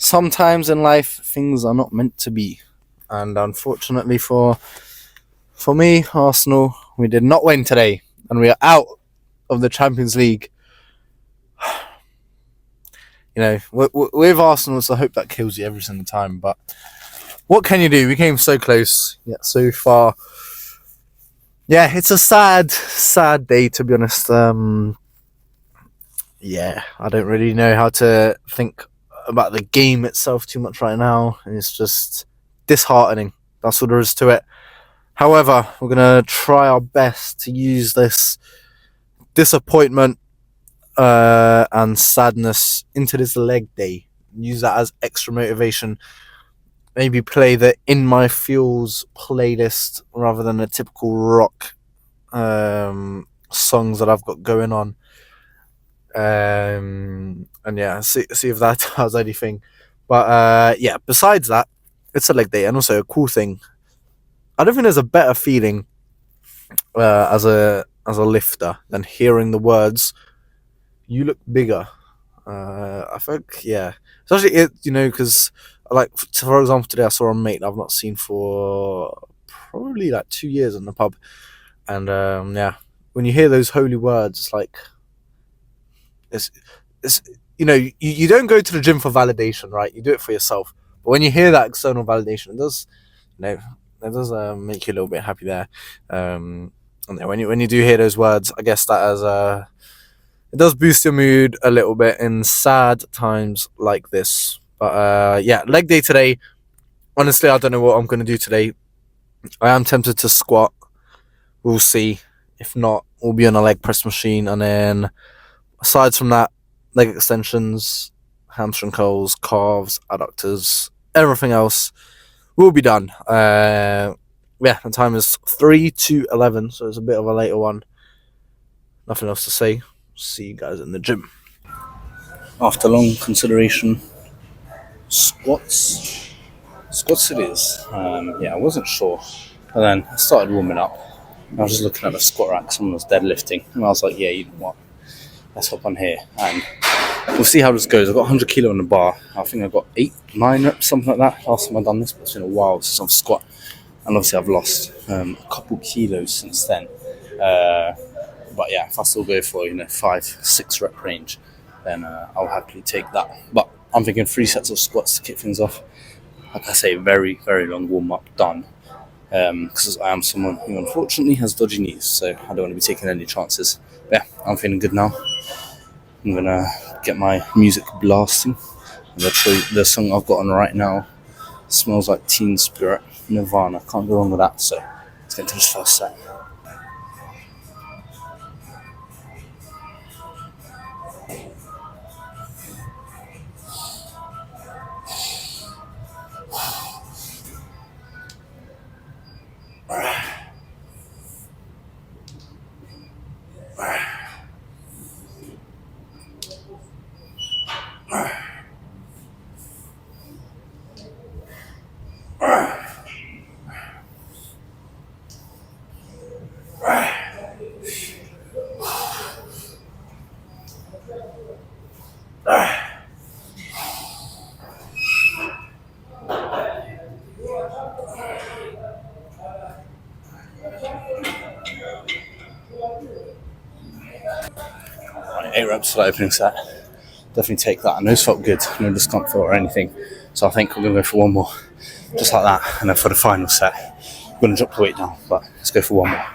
sometimes in life things are not meant to be, and unfortunately for me, Arsenal, we did not win today, and we are out of the Champions League. You know, with Arsenal, it's a hope that kills you every single time. But what can you do? We came so close, yet so far. Yeah, it's a sad day, to be honest. Yeah, I don't really know how to think about the game itself too much right now. It's just disheartening. That's all there is to it. However, we're going to try our best to use this disappointment and sadness into this leg day. Use that as extra motivation. Maybe play the In My Feels playlist rather than the typical rock songs that I've got going on. And yeah, see if that does anything. But yeah, besides that, it's a leg day, and also a cool thing. I don't think there's a better feeling as a lifter than hearing the words "You look bigger." I think, yeah, especially it, because like, for example, today I saw a mate I've not seen for probably like 2 years in the pub, and yeah, when you hear those holy words, it's like it's you don't go to the gym for validation, right? You do it for yourself. But when you hear that external validation, it does, it does make you a little bit happy there. And then when you do hear those words, I guess that as it does boost your mood a little bit in sad times like this. But yeah, leg day today. Honestly, I don't know what I'm going to do today. I am tempted to squat. We'll see. If not, we'll be on a leg press machine. And then, aside from that, leg extensions, hamstring curls, calves, adductors, everything else will be done. Yeah, the time is 3 to 11, so it's a bit of a later one. Nothing else to say. See you guys in the gym. After long consideration, squats it is. Yeah, I wasn't sure, but then I started warming up. I was just looking at the squat rack, someone was deadlifting, and I was like, yeah, you know what, let's hop on here, and we'll see how this goes. I've got 100 kilo on the bar. I think I've got 8-9 reps, something like that, last time I've done this, but it's been a while since I've squat, and obviously I've lost a couple kilos since then. But yeah, if I still go for 5-6 rep range, then I'll happily take that. But I'm thinking 3 sets of squats to kick things off. Like I say, very, very long warm up done. Because I am someone who unfortunately has dodgy knees, so I don't want to be taking any chances. But yeah, I'm feeling good now. I'm gonna get my music blasting. The song I've got on right now smells like Teen Spirit, Nirvana. Can't go wrong with that. So let's get into this first set. Right, 8 reps for the opening set. Definitely take that. And those felt good, no discomfort or anything. So I think we're going to go for one more, just like that. And then for the final set, I'm going to drop the weight down, but let's go for one more.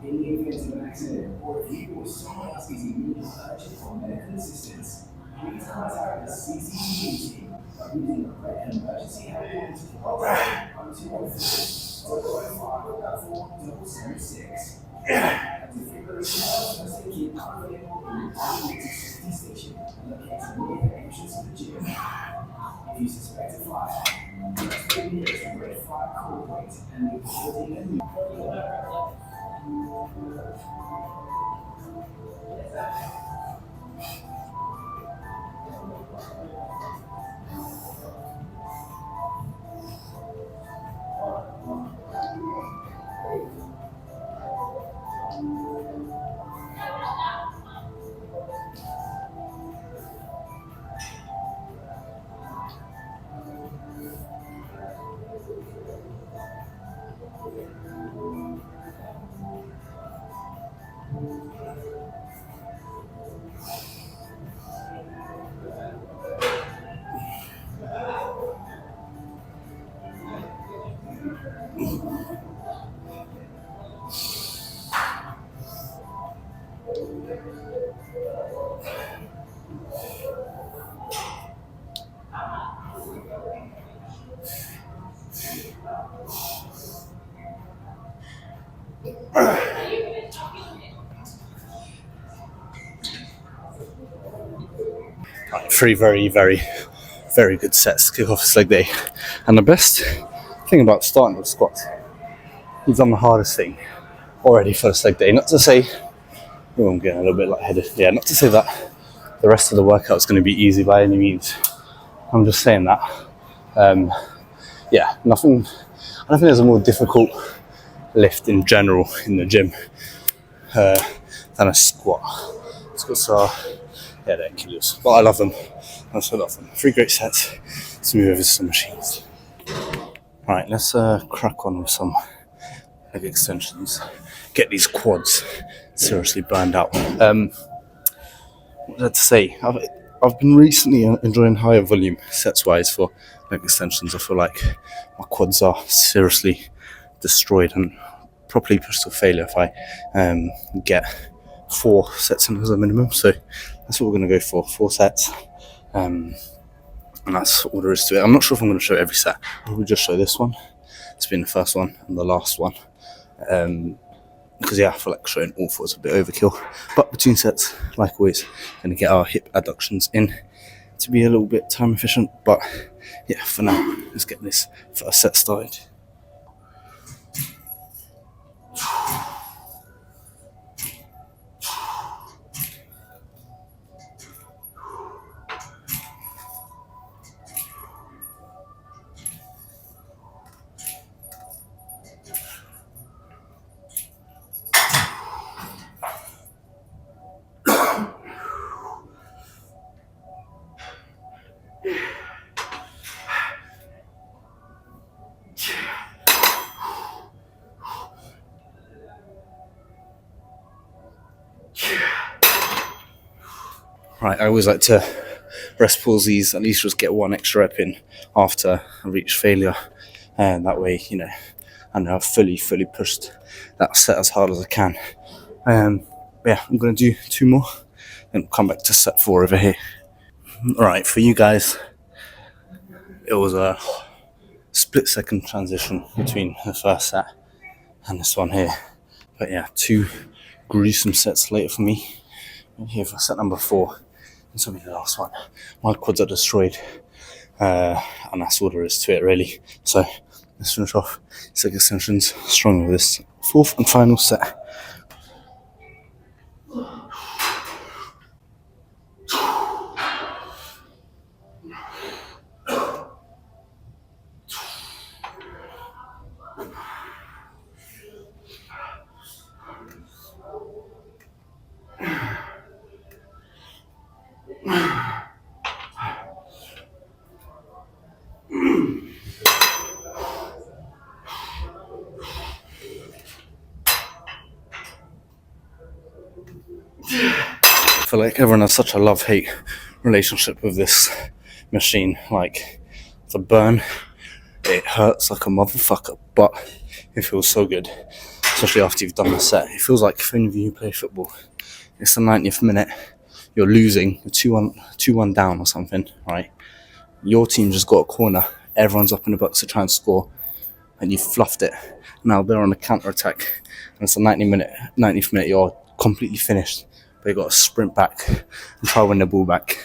In the event of an accident, or if you or someone else is in need of urgent or medical assistance, please contact the CCTV team by using the red emergency helpline to provide 0204 776. Defibrillation first aid kit available in the emergency station located near the entrance of the gym. If you suspect a fire, press the nearest red fire call point and report in a new program. three very, very, very good sets to kick off this leg day. And the best thing about starting with squats, you've done the hardest thing already first leg day. Not to say, I'm getting a little bit lightheaded. Yeah, not to say that the rest of the workout is going to be easy by any means. I'm just saying that. Nothing. I don't think there's a more difficult lift in general in the gym than a squat. Squats are, they're killers, but I love them. I also love them. 3 great sets. Let's move over to some machines. Right, let's crack on with some leg extensions. Get these quads seriously burned out. What did I say? I've been recently enjoying higher volume sets wise for leg extensions. I feel like my quads are seriously destroyed and properly pushed to failure if I get 4 sets in as a minimum. So that's what we're going to go for, 4 sets. And that's all there is to it. I'm not sure if I'm going to show every set. I will just show this one. It's been the first one and the last one. Because I feel like showing all 4 is a bit overkill. But between sets, like always, going to get our hip adductions in to be a little bit time efficient. But yeah, for now, let's get this first set started. Right, I always like to rest pause these, at least just get 1 extra rep in after I reach failure. And that way, I know I've fully pushed that set as hard as I can. I'm going to do 2 more, then come back to set 4 over here. Alright, for you guys, it was a split-second transition between the first set and this one here. But yeah, 2 gruesome sets later for me. And here for set number 4. This will be the last one. My quads are destroyed, and that's all there is to it, really. So let's finish off 6 extensions strong with this 4th and final set. I feel like everyone has such a love-hate relationship with this machine. Like, the burn, it hurts like a motherfucker, but it feels so good, especially after you've done the set. It feels like if any of you play football, it's the 90th minute, you're losing, you're 2-1 down or something, right? Your team just got a corner, everyone's up in the box to try and score, and you fluffed it. Now they're on a counter-attack, and it's the 90th minute, you're completely finished, but you've got to sprint back and try to win the ball back,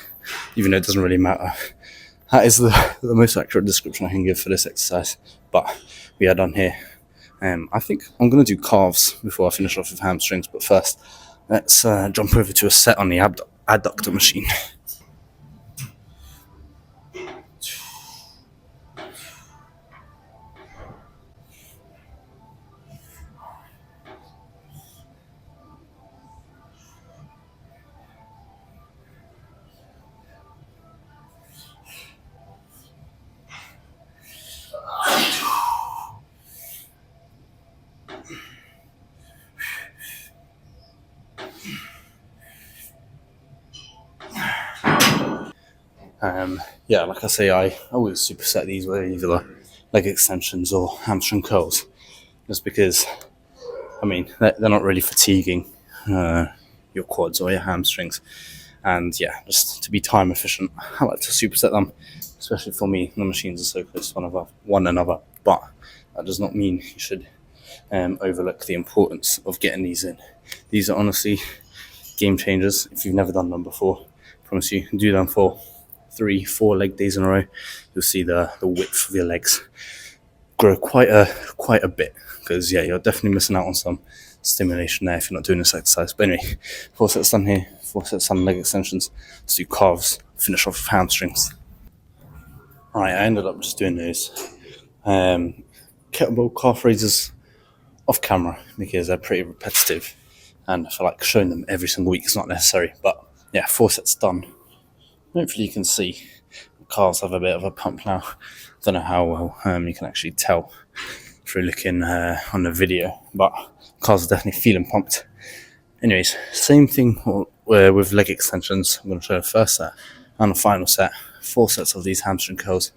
even though it doesn't really matter. That is the most accurate description I can give for this exercise, but we are done here. I think I'm going to do calves before I finish off with hamstrings, but first, let's jump over to a set on the adductor machine. Like I say, I always superset these with either leg extensions or hamstring curls, just because, they're not really fatiguing your quads or your hamstrings, and just to be time efficient, I like to superset them, especially for me, the machines are so close to one another, but that does not mean you should overlook the importance of getting these in. These are honestly game changers. If you've never done them before, I promise you, do them for 3-4 leg days in a row, you'll see the width of your legs grow quite a bit, because you're definitely missing out on some stimulation there if you're not doing this exercise. But anyway, 4 sets done here, 4 sets done leg extensions. Let's do calves, finish off with hamstrings. Right, I ended up just doing those kettlebell calf raises off camera because they're pretty repetitive, and I feel like showing them every single week is not necessary. But 4 sets done. Hopefully you can see the calves have a bit of a pump now. Don't know how well you can actually tell through looking on the video, but calves are definitely feeling pumped. Anyways, same thing with leg extensions. I'm going to show the first set and the final set, 4 sets of these hamstring curls,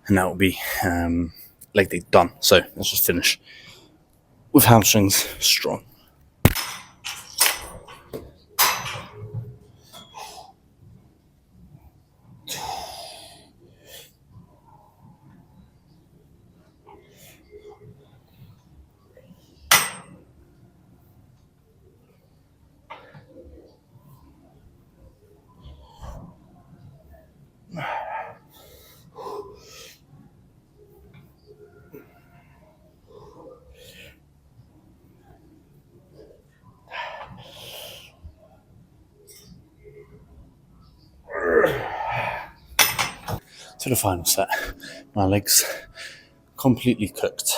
and that will be leg day done. So let's just finish with hamstrings strong. To the final set, my legs completely cooked.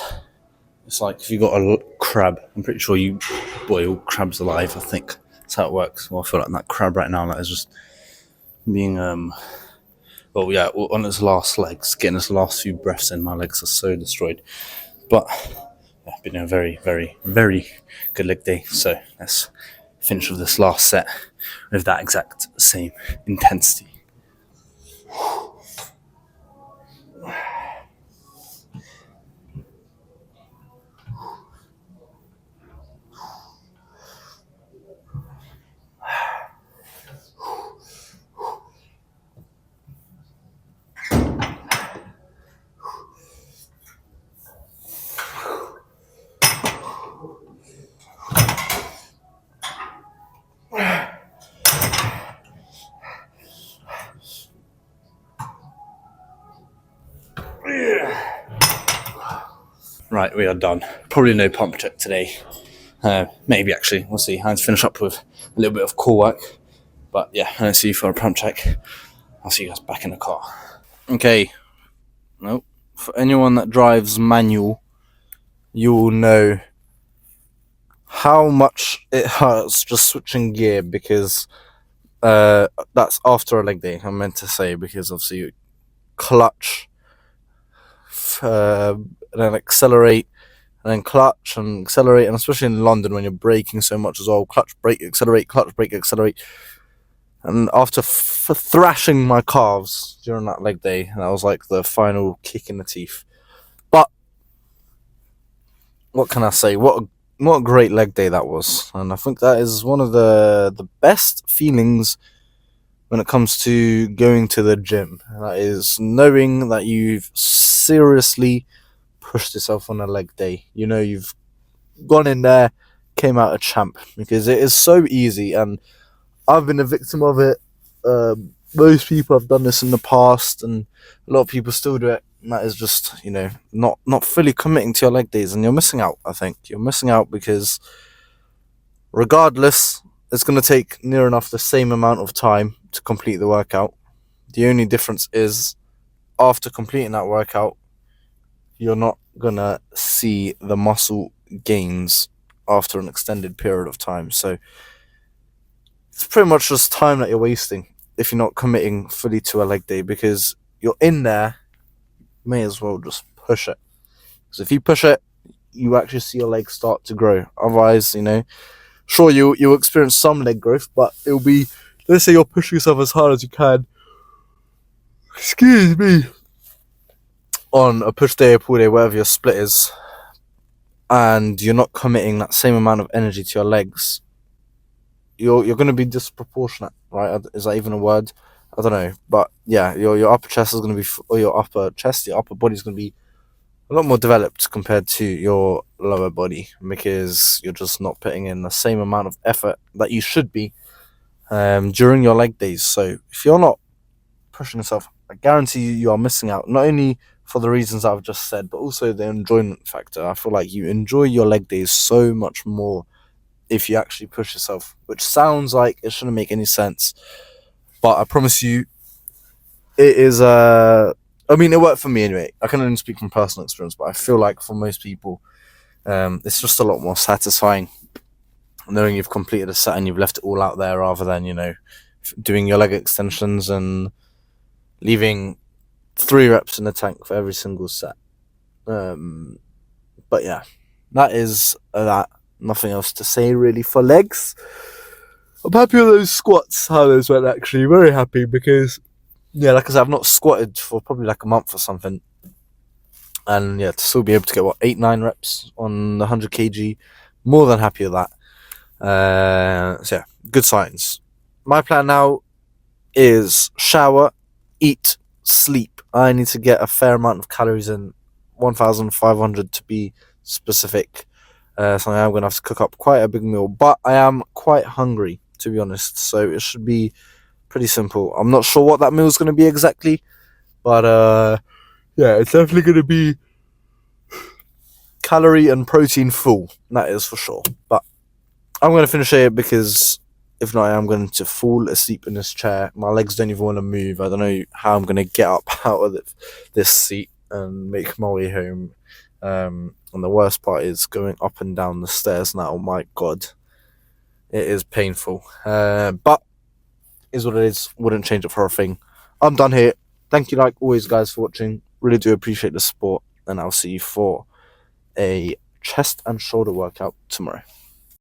It's like if you got a crab, I'm pretty sure you boil crabs alive, I think that's how it works. Well, I feel like that crab right now, that is just being on its last legs, getting its last few breaths in. My legs are so destroyed, but been a very, very, very good leg day. So let's finish with this last set with that exact same intensity. Right, we are done. Probably no pump check today. Maybe actually, we'll see. I'll finish up with a little bit of core work. But I don't see you for a pump check. I'll see you guys back in the car. Okay. Nope. For anyone that drives manual, you will know how much it hurts just switching gear, because that's after a leg day, I meant to say, because obviously you clutch, and then accelerate, and then clutch and accelerate, and especially in London when you're braking so much as well, clutch, brake, accelerate, clutch, brake, accelerate. And after thrashing my calves during that leg day, that was like the final kick in the teeth. But what can I say? What a great leg day that was, and I think that is one of the best feelings when it comes to going to the gym. That is knowing that you've seriously pushed yourself on a leg day. You know, you've gone in there, came out a champ, because it is so easy, and I've been a victim of it. Most people have done this in the past, and a lot of people still do it. And that is just, not fully committing to your leg days, and you're missing out. I think you're missing out because regardless, it's going to take near enough the same amount of time to complete the workout. The only difference is after completing that workout, you're not going to see the muscle gains after an extended period of time. So it's pretty much just time that you're wasting if you're not committing fully to a leg day, because you're in there, you may as well just push it. Because if you push it, you actually see your legs start to grow. Otherwise, sure, you'll experience some leg growth, but it'll be, let's say you're pushing yourself as hard as you can, excuse me, on a push day, a pull day, whatever your split is, and you're not committing that same amount of energy to your legs, you're going to be disproportionate, right? Is that even a word? I don't know, but your upper chest is going to be, or your upper body is going to be a lot more developed compared to your lower body, because you're just not putting in the same amount of effort that you should be during your leg days. So if you're not pushing yourself, I guarantee you are missing out. Not only for the reasons I've just said, but also the enjoyment factor. I feel like you enjoy your leg days so much more if you actually push yourself, which sounds like it shouldn't make any sense, but I promise you, it is. I mean, it worked for me anyway. I can only speak from personal experience, but I feel like for most people, it's just a lot more satisfying knowing you've completed a set and you've left it all out there, rather than doing your leg extensions and leaving 3 reps in the tank for every single set. But yeah, that is that. Nothing else to say really for legs. I'm happy with those squats, how those went actually. Very happy because, yeah, like I said, I've not squatted for probably like a month or something. And yeah, to still be able to get 8-9 reps on the 100 kg, more than happy with that. So yeah, good signs. My plan now is shower, eat, sleep. I need to get a fair amount of calories in, 1,500 to be specific. So I'm going to have to cook up quite a big meal, but I am quite hungry, to be honest, so it should be pretty simple. I'm not sure what that meal is going to be exactly, but yeah, it's definitely going to be calorie and protein full, that is for sure. But I'm going to finish here because if not, I am going to fall asleep in this chair. My legs don't even want to move. I don't know how I'm going to get up out of this seat and make my way home. And the worst part is going up and down the stairs now. Oh my god, it is painful. But is what it is. Wouldn't change it for a thing. I'm done here. Thank you, like always, guys, for watching. Really do appreciate the support, and I'll see you for a chest and shoulder workout tomorrow.